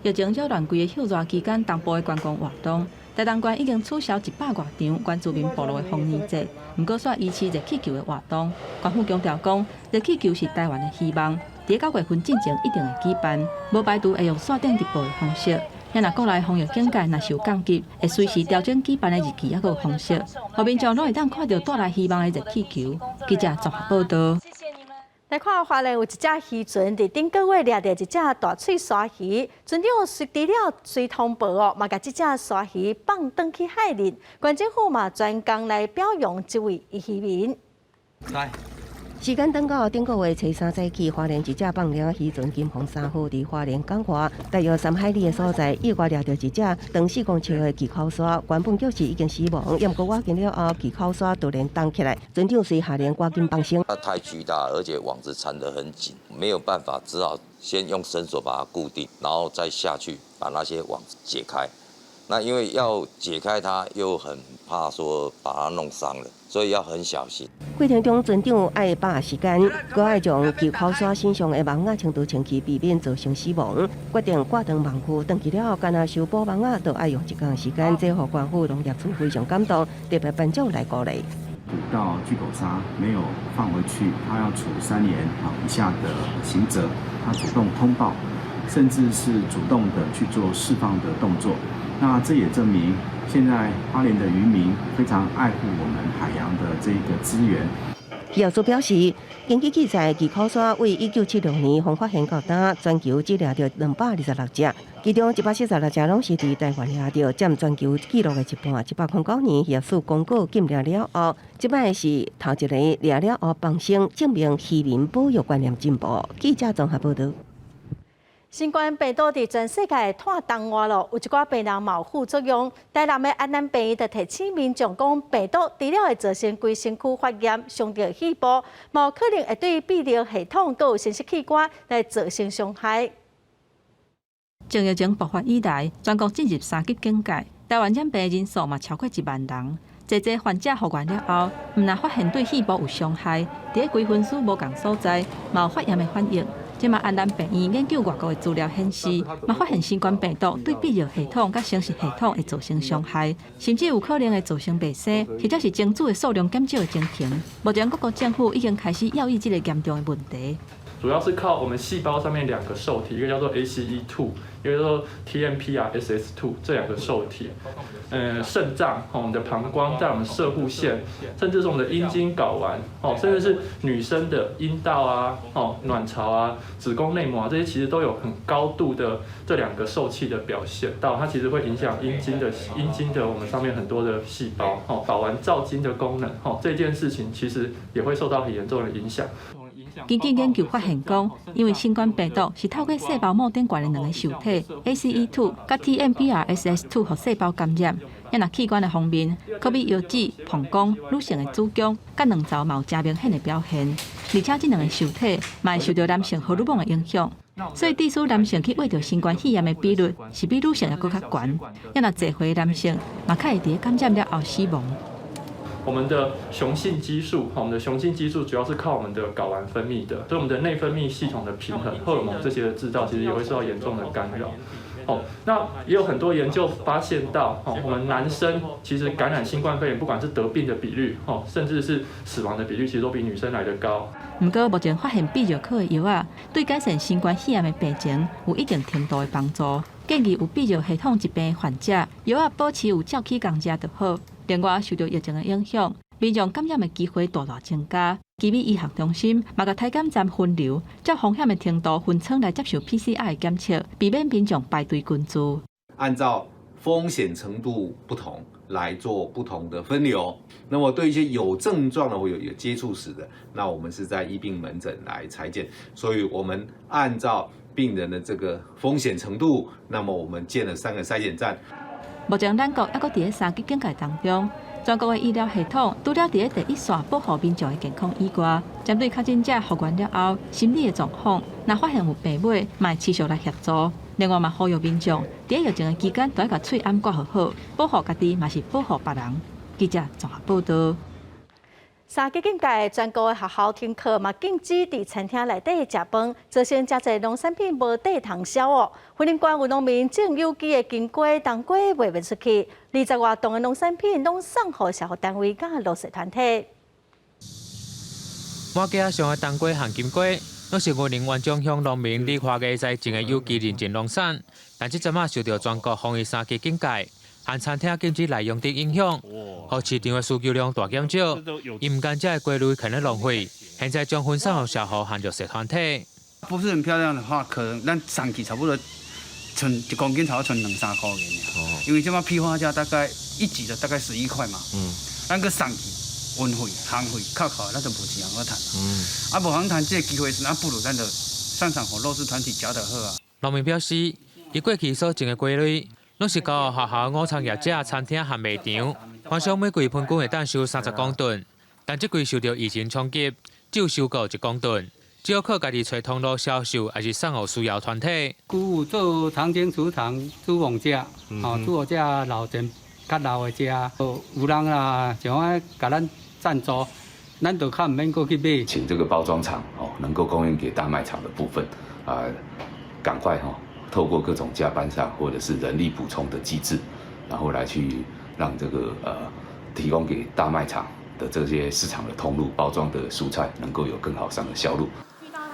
疫情扰乱规个休热期间，东部的观光活动，台东县已经取消100多场原住民部落的丰年祭，不过煞维持热气球的活动。官府强调讲，热气球是台湾的希望，在9月份进前一定会举办，无排除会用线顶直播的方式。也若国内防疫警戒若受降级，会随时调整举办的日期还有方式，互民众拢会当看到带来希望的热气球。记者综合报道。来看花莲有一只渔船伫顶个月掠着一只大喙鲨鱼，船长除了随通报哦，嘛甲这只鲨鱼放转去海里。县政府嘛专工来表扬这位渔民。来。时间等到顶个月初3早起，花莲一只放了渔船金凤3号伫花莲港外大约3海里的所在，意外掠到一只长4公尺的吉口鲨，原本就是已经死亡，也毋过挖紧了后，吉口鲨突然动起来，船长随下令赶紧放生。它太巨大，而且网子缠得很紧，没有办法，只好先用绳索把它固定，然后再下去把那些网子解开。那因为要解开它，又很怕说把它弄伤了，所以要很小心。过程中，船长爱把握时间，搁爱将吉口鲨身上的网仔程度清去，避免造成死亡。决定挂断网区，登去了后，干那修补网仔都爱用1天的时间，这互官府农业处非常感动，特别颁奖来鼓励。捕到巨口鲨没有放回去，他要处3年以下的刑责。他主动通报，甚至是主动的去做释放的动作。那这也证明，现在花莲的渔民非常爱护我们海洋的这个资源。业主表示，根据记载，吉口鲨为1976年从发现到今，全球只掠到226只，其中146只拢是伫台湾掠到，占全球纪录的一半。109年业主公告禁掠了后，即摆是头一个掠了后放生，证明渔民保育观念进步。记者综合报道。新冠病毒伫全世界拖动外咯，有一寡病人嘛有副作用。台南的安南病院就提醒民众讲，病毒除了会造成规身躯发炎、伤到细胞，嘛有可能会对泌尿系统佮有生殖器官来造成伤害。从疫情爆发以来，全国进入3级警戒，台湾染病人数嘛超过1万人。侪患者复原了后，毋但发现对细胞有伤害，伫规分数无共所在，嘛有发炎的反应。即马安南病院研究外国的资料显示，嘛发现新冠病毒对泌尿系统甲生殖系统会造成伤害，甚至有可能会造成袂生，或者是精子的数量减少的情形。目前各国政府已经开始要医这个严重的问题。主要是靠我们细胞上面2个受体，一个叫做 ACE2， 一个叫做 TMPRSS2 这2个受体。肾脏、我们的膀胱，在我们射护腺，甚至是我们的阴茎睾丸，甚至是女生的阴道啊、卵巢啊、子宫内膜啊，这些其实都有很高度的这2个受器的表现到，它其实会影响阴茎的我们上面很多的细胞，睾丸造精的功能，这件事情其实也会受到很严重的影响。根据研究发现讲，因为新冠病毒是透过细胞膜顶悬的2个受体 ACE2 甲 TMPRSS2 互细胞感染，也若器官的方面，可比腰子、膀胱、女性的子宫甲卵巢嘛有真明显的表现，而且这2个受体嘛会受到男性荷尔蒙的影响，所以致使男性去患到新冠肺炎的比率是比女性要更较悬，也若侪岁男性嘛较会伫感染了后死亡。我们的雄性激素，我们的雄性激素主要是靠我们的睾丸分泌的，所以我们的内分泌系统的平衡、荷尔蒙这些的制造，其实也会受到严重的干扰。那也有很多研究发现到，我们男生其实感染新冠肺炎，不管是得病的比率，甚至是死亡的比率，其实都比女生来得高。不过，目前发现必药科的药啊，对改善新冠肺炎的病情有一定程度的帮助。建议有泌尿系统疾病的患者，药啊保持有照起共食就好。另外，受到疫情的影响，民众感染的机会大大增加。基美医学中心嘛，甲体检站分流，照风险的程度分层来接受 PCR 的检测，避免民众排队群聚。按照风险程度不同来做不同的分流。那么对一些有症状的或有接触史的，那我们是在医病门诊来采检。所以我们按照病人的这个风险程度，那么我们建了3个筛检站。目前咱国还阁伫3级警戒当中，全国的医疗系统除了伫第一线保护民众的健康以外，针对确诊者复原了后心理的状况，若发现有病危，嘛会持续来协助。另外嘛，呼吁民众伫疫情的期间，都要甲喙掩盖好，保护家己，嘛是保护别人。记者综合报道。三级警戒全国学校停课嘛，禁止伫餐厅内底食饭，造成真侪农产品无地通销哦。云林县有农民种有机的金瓜、冬瓜卖袂出去，20外吨的农产品拢送互社会单位甲落实团体。满架上的冬瓜和金瓜，拢是云林县中乡农民伫花艺在种的有机认证农产，但即阵啊受到全国防疫三级警戒。和餐厅禁止内容的影响，互市场的需求量大减少，伊唔甘这的瓜类可能浪费，现在将分散予社会和弱势团体。不是很漂亮的话，可能咱送去差不多存1公斤，差不多存2-3块银。因为这马批发价大概1集的大概11块嘛。咱个送去运费、行费、靠，咱就无钱好赚。啊，无通赚这个机会是，那不如咱就上互弱势团体食就好啊。农民表示，伊过去所种的瓜类。拢是交学校午餐业者、餐厅和卖场，反正每季平均会当收30公吨，但这季受到疫情冲击，只有收购1公吨，只有靠家己找通路销售，还是送予需要团体。古有做长青厨房煮饭食，煮好食老前较老的食，有人啦想要甲咱赞助，咱就较唔免过去买。请这个包装厂能够供应给大卖场的部分，赶快透过各种加班上或者是人力补充的机制，然后来去让这个提供给大卖场的这些市场的通路包装的蔬菜能够有更好上的销路。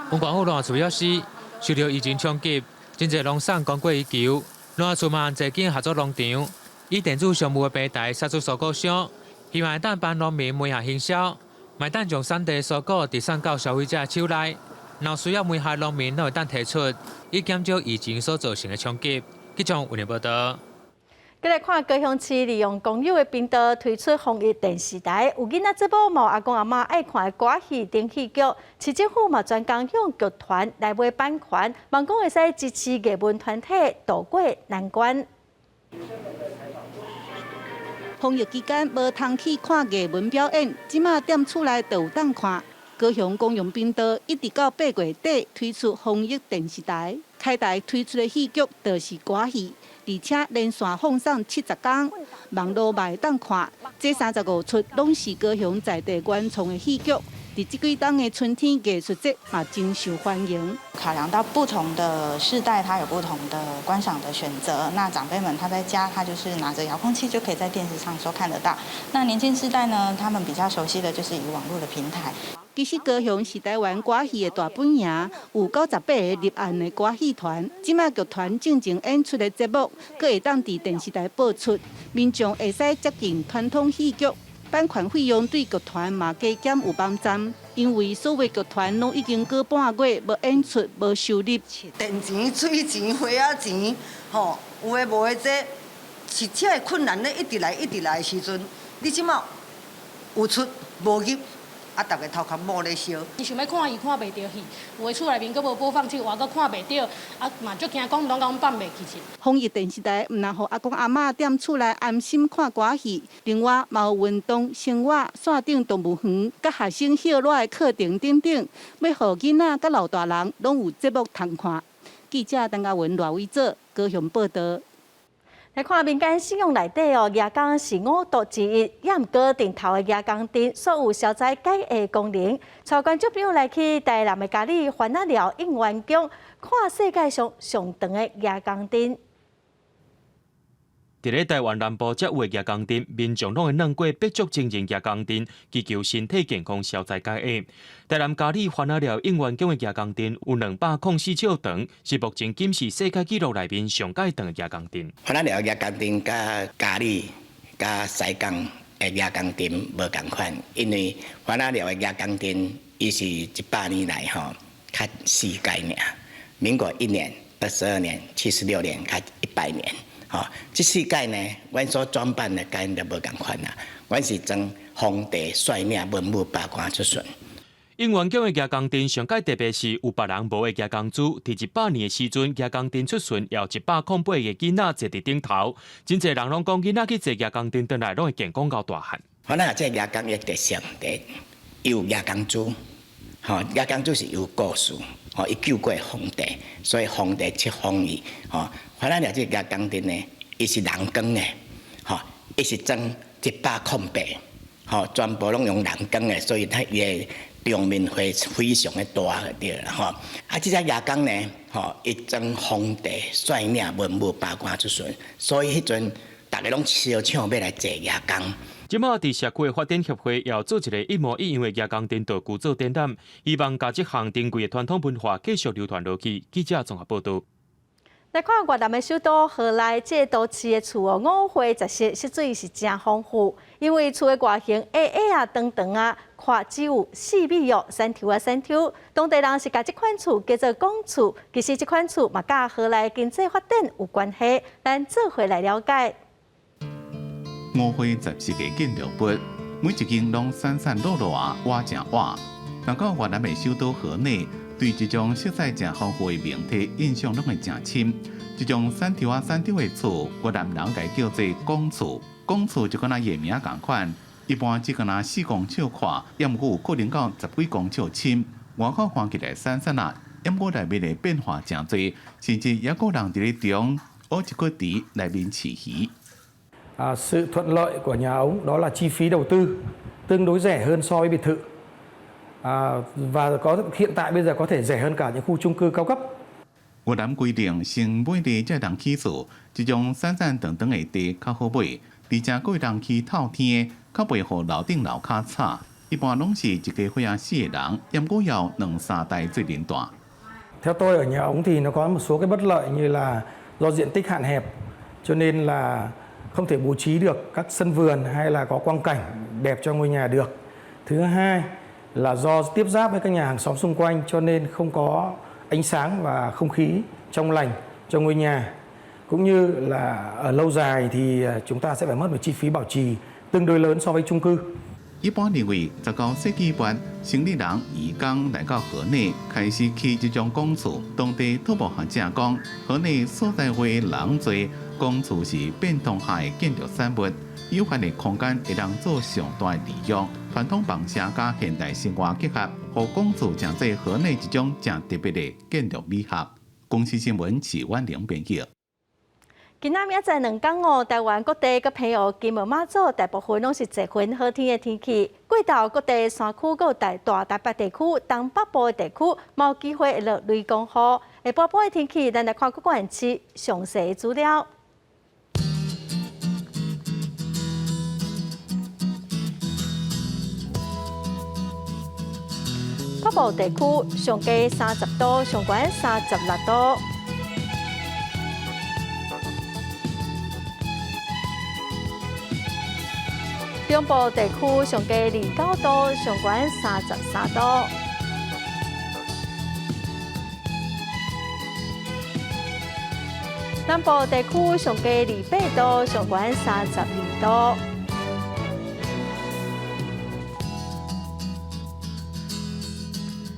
文管府农业处表示，受到疫情冲击，真侪农产供过于求，农业处嘛侪间合作农场，以电子商务的平台杀出蔬果商，希望当帮农民每下行销，卖当将产地蔬果直送到消费者手内。若需要每下农民都会当提出，以减少疫情所造成的冲击。记者为您报道。再来看高雄市利用公有的频道推出防疫电视台，有囡仔节目毛阿公阿妈爱看的歌戏、电戏剧，市政府嘛专工向剧团来买版权，望讲会使支持艺文团体渡过难关。防疫期间无通去看艺文表演，即马店厝内就有当看。高雄公用频道一直到8月底推出防疫电视台，开台推出的戏剧就是歌戏，而且连续放送70天，网络嘛会当看。这35出拢是高雄在地原创的戏剧，伫这几档的春天艺术节嘛真受欢迎。考量到不同的世代，他有不同的观赏的选择。那长辈们他在家，他就是拿着遥控器就可以在电视上收看得到。那年轻世代呢，他们比较熟悉的就是以网络的平台。其实高雄是台湾歌戏的大本营，有98个立案的歌戏团。即卖剧团正经演出的节目，佫会当伫电视台播出，民众会使接近传统戏剧。版权费用对剧团嘛加减有帮站，因为所有剧团拢已经过半月无演出、无收入。电钱、水钱、花仔钱，有诶无诶，这是这困难咧，一直来的时阵，你即马有出无入。大家头壳摸咧烧。伊想要看伊看袂到戏，有诶厝内面佫无播放器，我佫看袂到，嘛足惊讲拢甲阮放袂起去。防疫电视台毋能互阿公阿嬷踮厝内安心看歌戏，另外嘛有运动、生活、线顶动物园、甲学生歇热的课程等等，要互囡仔甲老大人拢有节目通看。记者陈嘉文、赖伟做高雄报道。来看民间信仰内底夜光是5毒之一，也毋过顶头的夜光灯所有消灾解厄功能。带观众朋友来去台南的嘉里欢乐寮应元宫，看世界上上长的夜光灯。伫咧台湾南部才有的夜光灯，民众拢会弄过百足经营夜光灯，祈求身体健康、消灾解厄。台南嘉里欢乐寮应元宫的夜光灯有204尺长，是目前仅是世界纪录内面上界长的夜光灯。欢乐寮夜光灯甲嘉里、甲西港的夜光灯无共款，因为欢乐寮的夜光灯伊是100年来较世界尔，民国1年、82年、76年、较100年。这世界呢，阮所装扮的跟就无共款啦。阮是装皇帝帅命、文武百官出巡。应元宫的夜光灯上界特别是有别人无的夜光珠，伫100年的时阵，夜光灯出巡，也有108个囡仔坐伫顶头。真侪人拢讲囡仔去坐夜光灯，转来拢会健康到大汉。反正这夜光的特色，有夜光珠，夜光珠是有故事，伊救过皇帝，所以皇帝赐封伊，反正这夜光灯呢，伊是人光的，伊是装108，全部拢用人工的，所以它也表面会非常的大对啦吼。啊，这只夜光呢，一装皇帝率领文武百官出巡，所以迄阵大家拢烧抢要来坐夜光。即马伫社区发展协会也做一个一模一样的夜光灯道具做展览，希望把这项珍贵的传统文化继续流传落去。记者综合报道。来看越南的首都河内，这都市的厝哦，五花十色，色水是真丰富。因为厝的外形长长啊，看只有4米哦，3条。当地人是把这款厝叫做公厝，其实这款厝嘛，甲河内经济发展有关系。咱做回来了解。五花十色的建筑物，每一间拢闪闪落落啊，哇正哇。若到越南的首都河内。对这种色彩真丰富的命题印象拢会真深。这种3条的厝，越南人家叫做公厝。公厝就跟那夜名同款，一般只跟那4公尺宽，要毋过有可能到10几公尺深。外口看起来闪闪啊，要毋过内面的变化真多，甚至也有人伫咧中挖一个池内面饲鱼。Sự thuận lợi của nhà ống đó là chi phí đầu tư tương đối rẻ hơn so với biệt thự. Và hiện tại bây giờ có thể rẻ hơn cả những khu chung cư cao cấp. 越南规定，先买地才当起厝，这种闪闪长长的地较好买，而且佫会当起透天，较袂互楼顶楼骹吵。一般拢是一家伙仔4个人，要过要2、3台最连大。Theo tôi ở nhà ống thì nó có một số cái bất lợi như là do diện tích hạn hẹp, cho nên là không thể bố trí được các sân vườn hay là có quang cảnh đẹp cho ngôi nhà được. Thứ hai là do tiếp giáp với các nhà hàng xóm xung quanh cho nên không có ánh sáng và không khí trong lành cho ngôi nhà. Cũng như là ở lâu dài thì chúng ta sẽ phải mất một chi phí bảo trì tương đối lớn so với chung cư. 一般认为，19世纪末，生理人移工来到河内，开始起这种公厝。当地土木学者讲，河内所在位人多，公厝是变动下的建筑产物，有限的空间会当做上大的利用。传统房舍甲现代生活结合，互公厝成做河内一种正特别的建筑美学。公司新闻是阮玲编辑。今仔明仔2天哦，台湾各地个朋友金门马祖大部分拢是一份好天的天气。过到各地山区、各大台北地区、东北部的地区，冇机会会落雷公雨。下晡晡的天气，咱来看各县市详细资料。北部地区上低30度，上悬36度。中部地区上低29度，上悬33度。南部地区上低28度，上悬32度。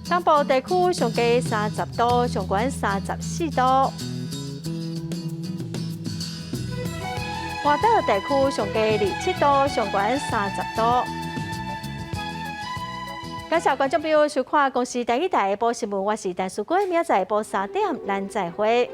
东部地区上低30度，上悬34度。外岛地区上低27度，上悬30度。感谢观众朋友收看《公视第一台下晡新闻》，我是陈淑君，明仔载下晡3点，咱再会。